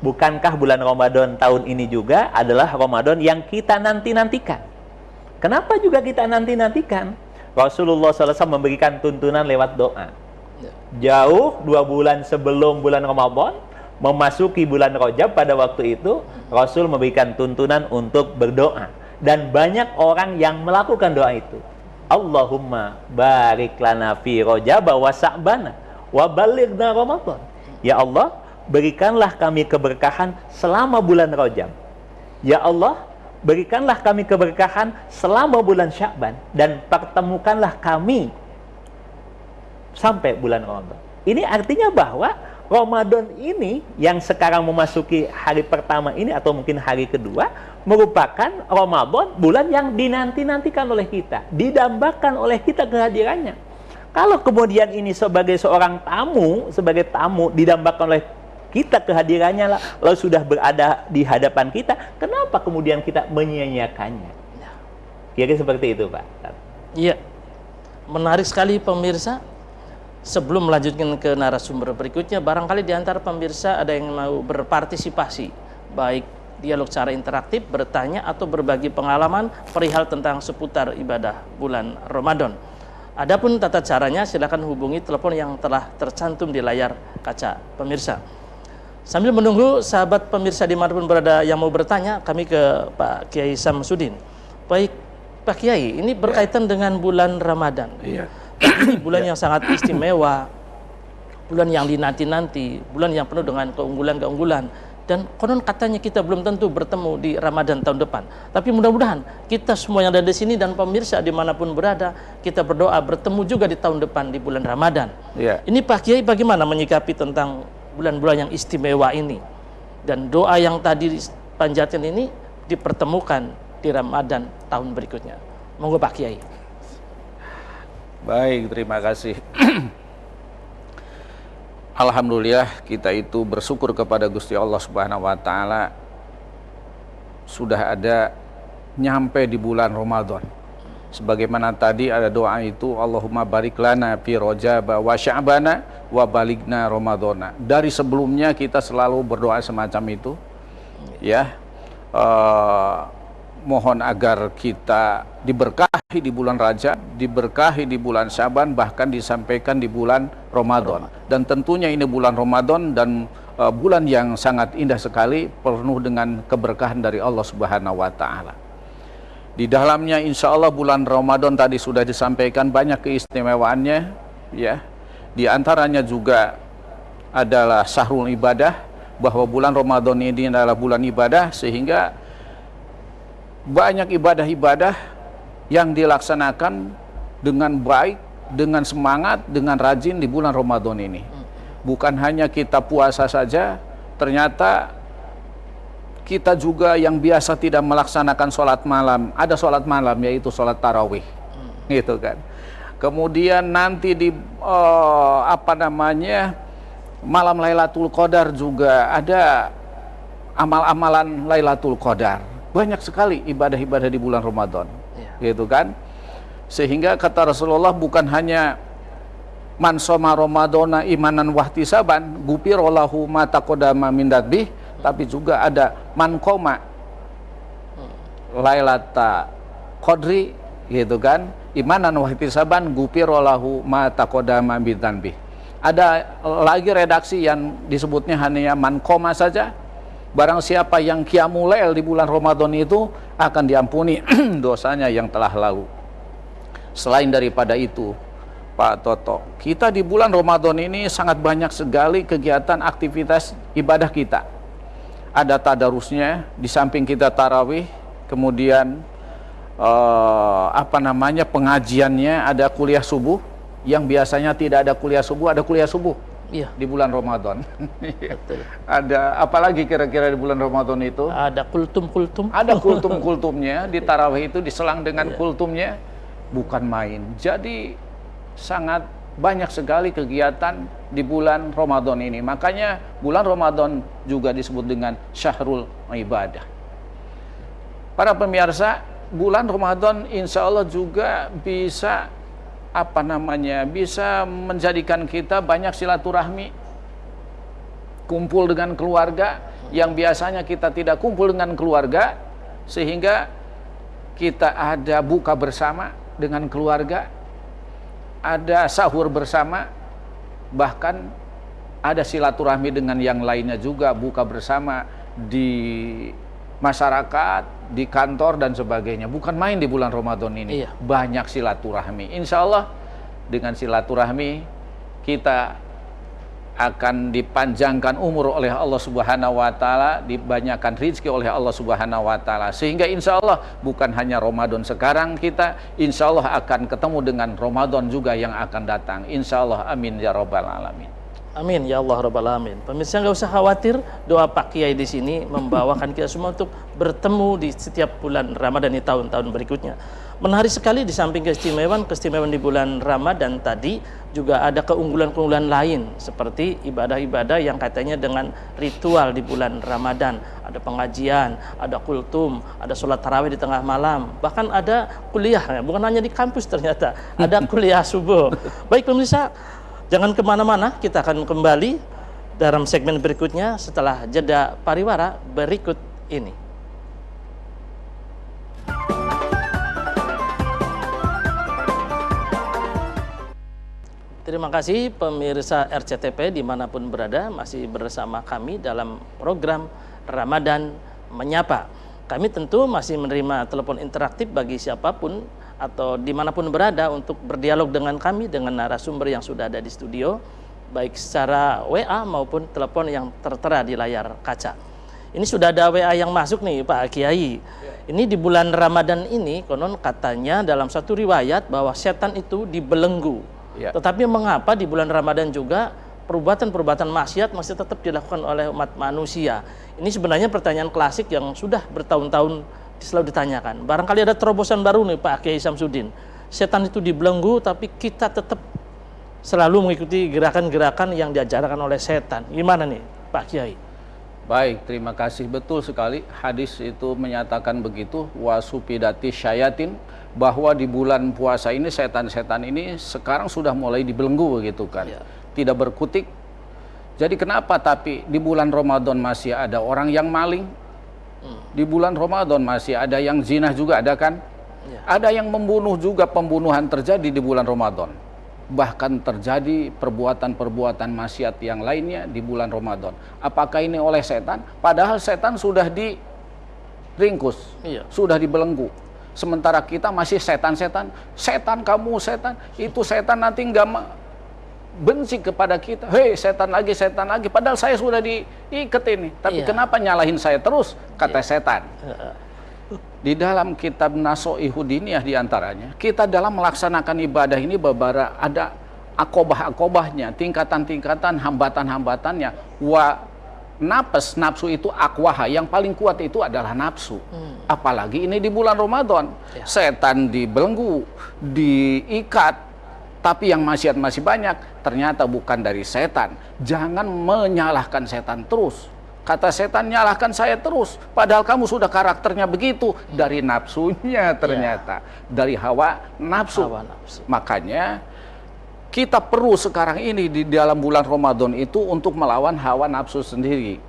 Bukankah bulan Ramadan tahun ini juga adalah Ramadan yang kita nanti-nantikan? Kenapa juga kita nanti-nantikan? Rasulullah SAW memberikan tuntunan lewat doa. Jauh 2 bulan sebelum bulan Ramadan, memasuki bulan Rajab pada waktu itu, Rasul memberikan tuntunan untuk berdoa. Dan banyak orang yang melakukan doa itu. Allahumma barik lana fi Rajab wa Sa'bana wa balighna Ramadan. Ya Allah, berikanlah kami keberkahan selama bulan Rajab. Ya Allah, berikanlah kami keberkahan selama bulan Sya'ban dan pertemukanlah kami sampai bulan Ramadan. Ini artinya bahwa Ramadan ini yang sekarang memasuki hari pertama ini atau mungkin hari kedua merupakan Ramadan bulan yang dinanti-nantikan oleh kita, didambakan oleh kita kehadirannya. Kalau kemudian ini sebagai seorang tamu, sebagai tamu didambakan oleh kita kehadirannya lalu sudah berada di hadapan kita, kenapa kemudian kita menyia-nyiakannya? Kira-kira seperti itu, Pak. Iya, menarik sekali pemirsa. Sebelum melanjutkan ke narasumber berikutnya, barangkali di antara pemirsa ada yang mau berpartisipasi, baik dialog secara interaktif, bertanya atau berbagi pengalaman perihal tentang seputar ibadah bulan Ramadan. Adapun tata caranya, silakan hubungi telepon yang telah tercantum di layar kaca pemirsa. Sambil menunggu sahabat pemirsa dimanapun berada yang mau bertanya, kami ke Pak Kiai Samsudin. Baik Pak Kiai, ini berkaitan dengan bulan Ramadan. Iya. Ini bulan yang sangat istimewa, bulan yang dinanti-nanti, bulan yang penuh dengan keunggulan-keunggulan. Dan konon katanya kita belum tentu bertemu di Ramadan tahun depan. Tapi mudah-mudahan kita semua yang ada di sini dan pemirsa dimanapun berada, kita berdoa bertemu juga di tahun depan di bulan Ramadan. Iya. Ini Pak Kiai bagaimana menyikapi tentang bulan-bulan yang istimewa ini? Dan doa yang tadi panjatkan ini dipertemukan di Ramadan tahun berikutnya. Monggo Pak Kiai. Baik, terima kasih. Alhamdulillah kita itu bersyukur kepada Gusti Allah Subhanahu wa taala sudah ada nyampe di bulan Ramadan. Sebagaimana tadi ada doa itu, Allahumma barik lana fi Rajab wa Sya'bana wa balighna Ramadana. Dari sebelumnya kita selalu berdoa semacam itu. Ya. mohon agar kita diberkahi di bulan Rajab, diberkahi di bulan Syaban, bahkan disampaikan di bulan Ramadan. Dan tentunya ini bulan Ramadan dan bulan yang sangat indah sekali, penuh dengan keberkahan dari Allah Subhanahu wa taala. Di dalamnya insya Allah bulan Ramadan tadi sudah disampaikan banyak keistimewaannya, ya. Di antaranya juga adalah syahrul ibadah, bahwa bulan Ramadan ini adalah bulan ibadah, sehingga banyak ibadah-ibadah yang dilaksanakan dengan baik, dengan semangat, dengan rajin di bulan Ramadan ini. Bukan hanya kita puasa saja, ternyata kita juga yang biasa tidak melaksanakan sholat malam, ada sholat malam, yaitu sholat tarawih, gitu kan. Kemudian nanti di malam Lailatul Qadar juga ada amal-amalan Lailatul Qadar. Banyak sekali ibadah-ibadah di bulan Ramadan, gitu kan. Sehingga kata Rasulullah, bukan hanya man shoma ramadhana imanan wahtisaban ghufirallahu ma taqaddama min dzambih, tapi juga ada man qoma lailata qadri, gitu kan, imanan wahtisaban ghufirallahu ma taqaddama min dzambih. Ada lagi redaksi yang disebutnya hanya man qoma saja. Barang siapa yang qiyamul lail di bulan Ramadan itu akan diampuni dosanya yang telah lalu. Selain daripada itu, Pak Toto, kita di bulan Ramadan ini sangat banyak sekali kegiatan aktivitas ibadah kita. Ada tadarusnya, di samping kita tarawih, kemudian pengajiannya, ada kuliah subuh, yang biasanya tidak ada kuliah subuh, ada kuliah subuh. Iya. Di bulan Ramadan. Betul. Ada apalagi kira-kira di bulan Ramadan itu? Ada kultum-kultum. Ada kultum-kultumnya, di tarawih itu diselang dengan kultumnya, bukan main. Jadi sangat banyak sekali kegiatan di bulan Ramadan ini. Makanya bulan Ramadan juga disebut dengan syahrul ibadah. Para pemirsa, bulan Ramadan insya Allah juga bisa bisa menjadikan kita banyak silaturahmi, kumpul dengan keluarga yang biasanya kita tidak kumpul dengan keluarga, sehingga kita ada buka bersama dengan keluarga, ada sahur bersama, bahkan ada silaturahmi dengan yang lainnya juga, buka bersama di masyarakat, di kantor dan sebagainya. Bukan main di bulan Ramadan ini. Iya. Banyak silaturahmi. Insya Allah dengan silaturahmi kita akan dipanjangkan umur oleh Allah Subhanahu wa taala, dibanyakan rezeki oleh Allah Subhanahu wa taala, sehingga insya Allah bukan hanya Ramadan sekarang, kita insya Allah akan ketemu dengan Ramadan juga yang akan datang. Insya Allah, amin ya rabbal alamin. Amin ya Allah rabbal alamin. Pemirsa nggak usah khawatir, doa Pak Kiai di sini membawakan kita semua untuk bertemu di setiap bulan Ramadan di tahun-tahun berikutnya. Menarik sekali, di samping keistimewaan di bulan Ramadan tadi juga ada keunggulan-keunggulan lain, seperti ibadah-ibadah yang katanya dengan ritual di bulan Ramadan. Ada pengajian, ada kultum, ada sholat tarawih di tengah malam, bahkan ada kuliah, bukan hanya di kampus ternyata, ada kuliah subuh. Baik pemirsa, jangan kemana-mana, kita akan kembali dalam segmen berikutnya setelah jeda pariwara berikut ini. Terima kasih pemirsa RCTP dimanapun berada, masih bersama kami dalam program Ramadan Menyapa. Kami tentu masih menerima telepon interaktif bagi siapapun atau dimanapun berada untuk berdialog dengan kami, dengan narasumber yang sudah ada di studio, baik secara WA maupun telepon yang tertera di layar kaca. Ini sudah ada WA yang masuk nih Pak Kiai. Ini di bulan Ramadan ini konon katanya dalam satu riwayat bahwa setan itu dibelenggu. Tetapi mengapa di bulan Ramadan juga perbuatan-perbuatan maksiat masih tetap dilakukan oleh umat manusia? Ini sebenarnya pertanyaan klasik yang sudah bertahun-tahun selalu ditanyakan. Barangkali ada terobosan baru nih Pak Kiai Samsudin. Setan itu dibelenggu tapi kita tetap selalu mengikuti gerakan-gerakan yang diajarkan oleh setan. Gimana nih Pak Kiai? Baik, terima kasih. Betul sekali, hadis itu menyatakan begitu, wasupidati syayatin, bahwa di bulan puasa ini setan-setan ini sekarang sudah mulai dibelenggu begitu kan, tidak berkutik. Jadi kenapa tapi di bulan Ramadan masih ada orang yang maling, Di bulan Ramadan masih ada yang zina juga ada kan? Ya. Ada yang membunuh juga, pembunuhan terjadi di bulan Ramadan. Bahkan terjadi perbuatan-perbuatan maksiat yang lainnya di bulan Ramadan. Apakah ini oleh setan? Padahal setan sudah diringkus, Iya. sudah dibelenggu. Sementara kita masih setan-setan. Setan kamu, setan. Itu setan nanti nggak benci kepada kita. Hei, setan lagi, setan lagi. Padahal saya sudah diikat ini. Tapi Iya. kenapa nyalahin saya terus? Kata setan. Heeh. Di dalam kitab Nasoihud Diniyah diantaranya, kita dalam melaksanakan ibadah ini ada akobah-akobahnya, tingkatan-tingkatan, hambatan-hambatannya. Nafsu itu akwaha, yang paling kuat itu adalah nafsu. Apalagi ini di bulan Ramadan, Ya. setan dibelenggu, diikat, tapi yang maksiat masih banyak, ternyata bukan dari setan. Jangan menyalahkan setan terus. Kata setan, nyalahkan saya terus. Padahal kamu sudah karakternya begitu. Dari nafsunya ternyata. Dari hawa nafsu. Hawa nafsu. Makanya kita perlu sekarang ini di dalam bulan Ramadan itu untuk melawan hawa nafsu sendiri.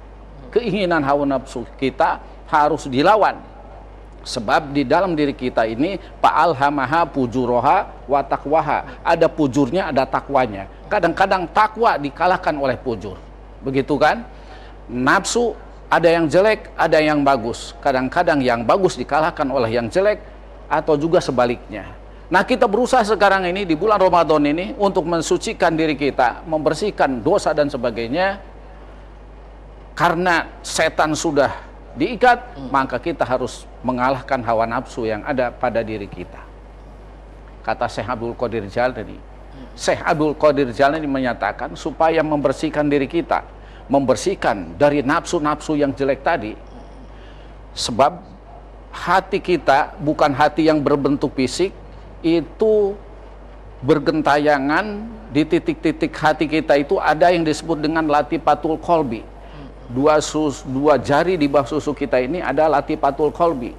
Keinginan hawa nafsu kita harus dilawan. Sebab di dalam diri kita ini fa'alhamaha pujuroha wa taqwaha. Ada pujurnya, ada takwanya. Kadang-kadang takwa dikalahkan oleh pujur. Begitu kan? Nafsu ada yang jelek, ada yang bagus. Kadang-kadang yang bagus dikalahkan oleh yang jelek atau juga sebaliknya. Nah, kita berusaha sekarang ini di bulan Ramadan ini untuk mensucikan diri kita, membersihkan dosa dan sebagainya. Karena setan sudah diikat, maka kita harus mengalahkan hawa nafsu yang ada pada diri kita. Kata Syekh Abdul Qadir Jalani. Syekh Abdul Qadir Jalani menyatakan supaya membersihkan diri kita, membersihkan dari nafsu-nafsu yang jelek tadi. Sebab hati kita bukan hati yang berbentuk fisik, itu bergentayangan di titik-titik hati kita itu ada yang disebut dengan latifatul qalbi. Dua jari di bawah susu kita ini ada latifatul qalbi.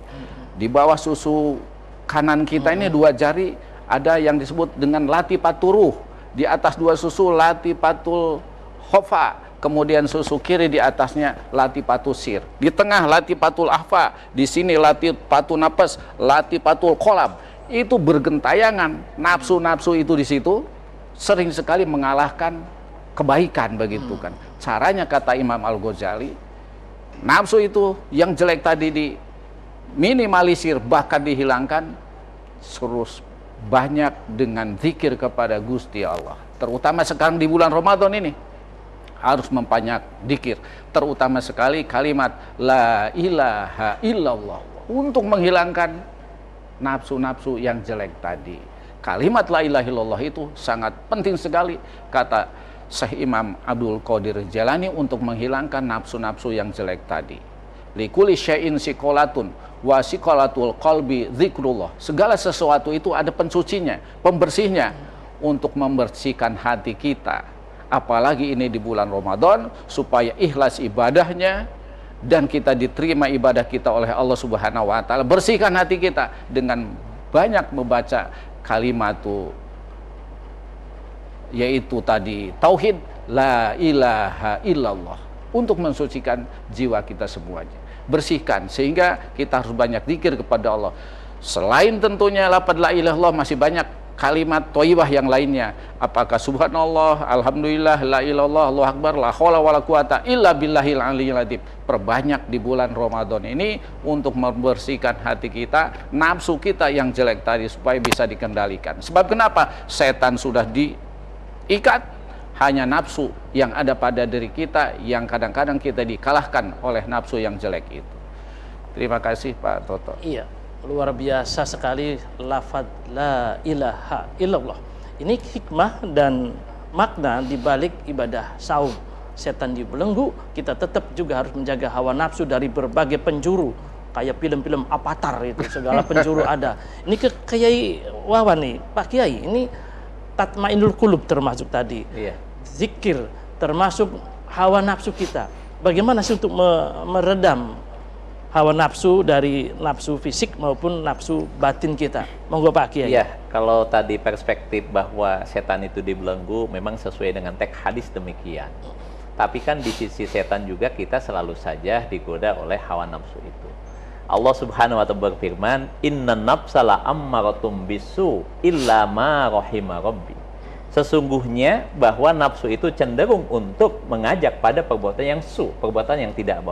Di bawah susu kanan kita ini 2 jari ada yang disebut dengan latifatul ruh. Di atas 2 susu latifatul khofa. Kemudian susu kiri di atasnya latifatul sir. Di tengah latifatul ahfa. Di sini latifatul nafas, latifatul kolab. Itu bergentayangan. Nafsu-nafsu itu di situ sering sekali mengalahkan kebaikan, begitu kan. Caranya kata Imam Al-Ghazali, nafsu itu yang jelek tadi diminimalisir, bahkan dihilangkan, terus banyak dengan zikir kepada Gusti Allah. Terutama sekarang di bulan Ramadan ini harus membanyak zikir, terutama sekali kalimat la ilaha illallah untuk menghilangkan nafsu-nafsu yang jelek tadi. Kalimat la ilaha illallah itu sangat penting sekali, kata Syekh Imam Abdul Qadir Jalani, untuk menghilangkan nafsu-nafsu yang jelek tadi. Likulli syai'in siqolatun wa siqolatul qalbi zikrullah. Segala sesuatu itu ada pensucinya, pembersihnya, untuk membersihkan hati kita. Apalagi ini di bulan Ramadan, supaya ikhlas ibadahnya dan kita diterima ibadah kita oleh Allah Subhanahu wa taala. Bersihkan hati kita dengan banyak membaca kalimat yaitu tadi tauhid la ilaha illallah, untuk mensucikan jiwa kita semuanya. Bersihkan sehingga kita harus banyak zikir kepada Allah. Selain tentunya lafaz la ilaha illallah, masih banyak kalimat thayyibah yang lainnya. Apakah subhanallah, alhamdulillah, la ilallah, Allahu akbar, la haula wala quwata illa billahil aliyyil azim. Perbanyak di bulan Ramadan ini untuk membersihkan hati kita, nafsu kita yang jelek tadi, supaya bisa dikendalikan. Sebab kenapa? Setan sudah diikat, hanya nafsu yang ada pada diri kita yang kadang-kadang kita dikalahkan oleh nafsu yang jelek itu. Terima kasih Pak Toto. Iya, luar biasa sekali lafaz la ilaha illallah. Ini hikmah dan makna di balik ibadah saum. Setan dibelenggu, kita tetap juga harus menjaga hawa nafsu dari berbagai penjuru. Kayak film-film Avatar itu, segala penjuru ada. Ini ke Kiai Wawan nih, Pak Kiai, ini tatmainul qulub termasuk tadi. Iya. Zikir termasuk hawa nafsu kita. Bagaimana sih untuk meredam hawa nafsu dari nafsu fisik maupun nafsu batin kita? Monggo Pak Kiai. Iya, kalau tadi perspektif bahwa setan itu dibelenggu memang sesuai dengan teks hadis demikian. Tapi kan di sisi setan juga kita selalu saja digoda oleh hawa nafsu itu. Allah Subhanahu wa ta'ala berfirman, "Innan nafsa la'ammaratum bisu illa ma rahima rabbi." Sesungguhnya bahwa nafsu itu cenderung untuk mengajak pada perbuatan yang perbuatan yang tidak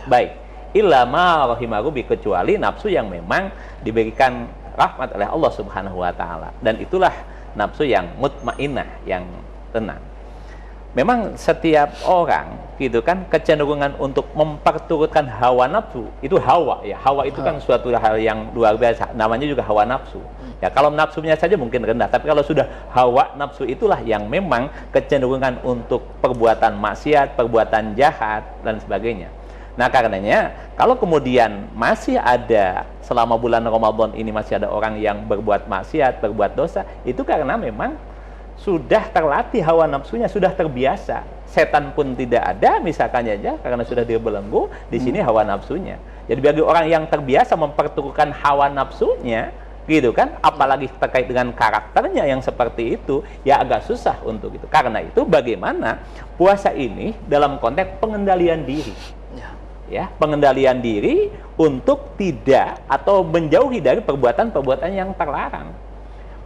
baik. Illa ma rahima rabbi, kecuali nafsu yang memang diberikan rahmat oleh Allah Subhanahu wa ta'ala. Dan itulah nafsu yang mutmainnah, yang tenang. Memang setiap orang gitu kan kecenderungan untuk memperturutkan hawa nafsu, itu hawa ya. Hawa itu kan suatu hal yang luar biasa, namanya juga hawa nafsu. Ya, kalau nafsunya saja mungkin rendah, tapi kalau sudah hawa nafsu itulah yang memang kecenderungan untuk perbuatan maksiat, perbuatan jahat dan sebagainya. Nah, karenanya kalau kemudian masih ada selama bulan Ramadan ini masih ada orang yang berbuat maksiat, berbuat dosa, itu karena memang sudah terlatih hawa nafsunya, sudah terbiasa. Setan pun tidak ada misalkan aja karena sudah dia belenggu di sini hawa nafsunya. Jadi bagi orang yang terbiasa memperturutkan hawa nafsunya, gitu kan, apalagi terkait dengan karakternya yang seperti itu, ya agak susah untuk itu. Karena itu bagaimana puasa ini dalam konteks pengendalian diri. Ya, pengendalian diri untuk tidak atau menjauhi dari perbuatan-perbuatan yang terlarang.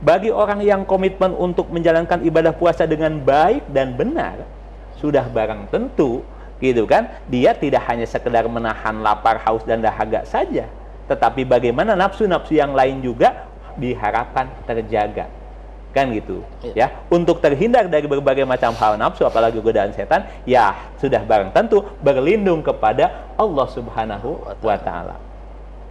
Bagi orang yang komitmen untuk menjalankan ibadah puasa dengan baik dan benar, sudah barang tentu, gitu kan, dia tidak hanya sekedar menahan lapar, haus, dan dahaga saja, tetapi bagaimana nafsu-nafsu yang lain juga diharapkan terjaga, kan gitu, ya. Untuk terhindar dari berbagai macam hawa nafsu, apalagi godaan setan, ya sudah barang tentu berlindung kepada Allah Subhanahu wa ta'ala.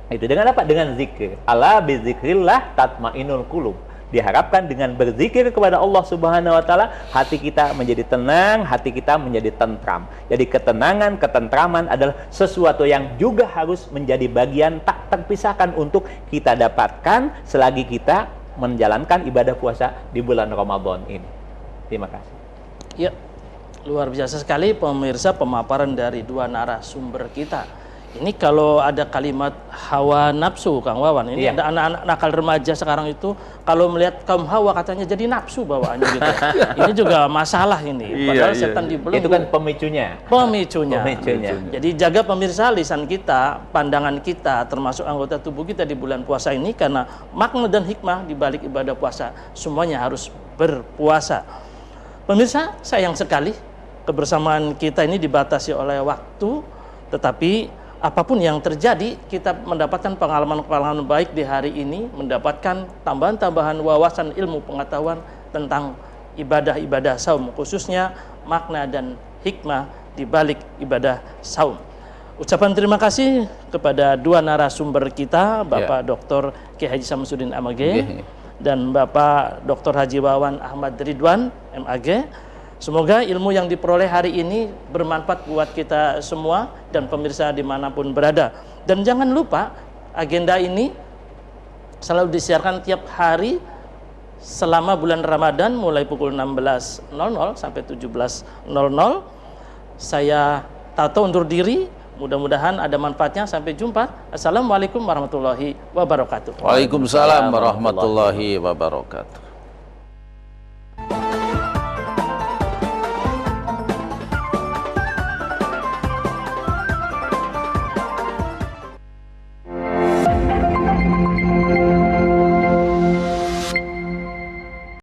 Itu dengan apa? Dengan zikir. Ala bizikrillah tatmainul qulub. Diharapkan dengan berzikir kepada Allah Subhanahu wa ta'ala, hati kita menjadi tenang, hati kita menjadi tentram. Jadi ketenangan, ketentraman adalah sesuatu yang juga harus menjadi bagian tak terpisahkan untuk kita dapatkan selagi kita menjalankan ibadah puasa di bulan Ramadan ini. Terima kasih. Ya, luar biasa sekali pemirsa pemaparan dari dua narasumber kita. Ini kalau ada kalimat hawa nafsu, Kang Wawan, ini ada anak-anak nakal remaja sekarang itu kalau melihat kaum hawa katanya jadi nafsu bawaannya gitu. Ini juga masalah ini. Padahal setan dibelenggu. Itu kan pemicunya. Pemicunya. Jadi jaga pemirsa lisan kita, pandangan kita, termasuk anggota tubuh kita di bulan puasa ini, karena makna dan hikmah di balik ibadah puasa semuanya harus berpuasa. Pemirsa, sayang sekali kebersamaan kita ini dibatasi oleh waktu, tetapi apapun yang terjadi, kita mendapatkan pengalaman-pengalaman baik di hari ini, mendapatkan tambahan-tambahan wawasan ilmu pengetahuan tentang ibadah-ibadah saum, khususnya makna dan hikmah di balik ibadah saum. Ucapan terima kasih kepada dua narasumber kita, Bapak Dr. Kiai Haji Samsudin MAG dan Bapak Dr. Haji Wawan Ahmad Ridwan MAG. Semoga ilmu yang diperoleh hari ini bermanfaat buat kita semua dan pemirsa dimanapun berada. Dan jangan lupa agenda ini selalu disiarkan tiap hari selama bulan Ramadan mulai pukul 16.00 sampai 17.00. Saya Tato undur diri. Mudah-mudahan ada manfaatnya. Sampai jumpa. Assalamualaikum warahmatullahi wabarakatuh. Waalaikumsalam warahmatullahi wabarakatuh.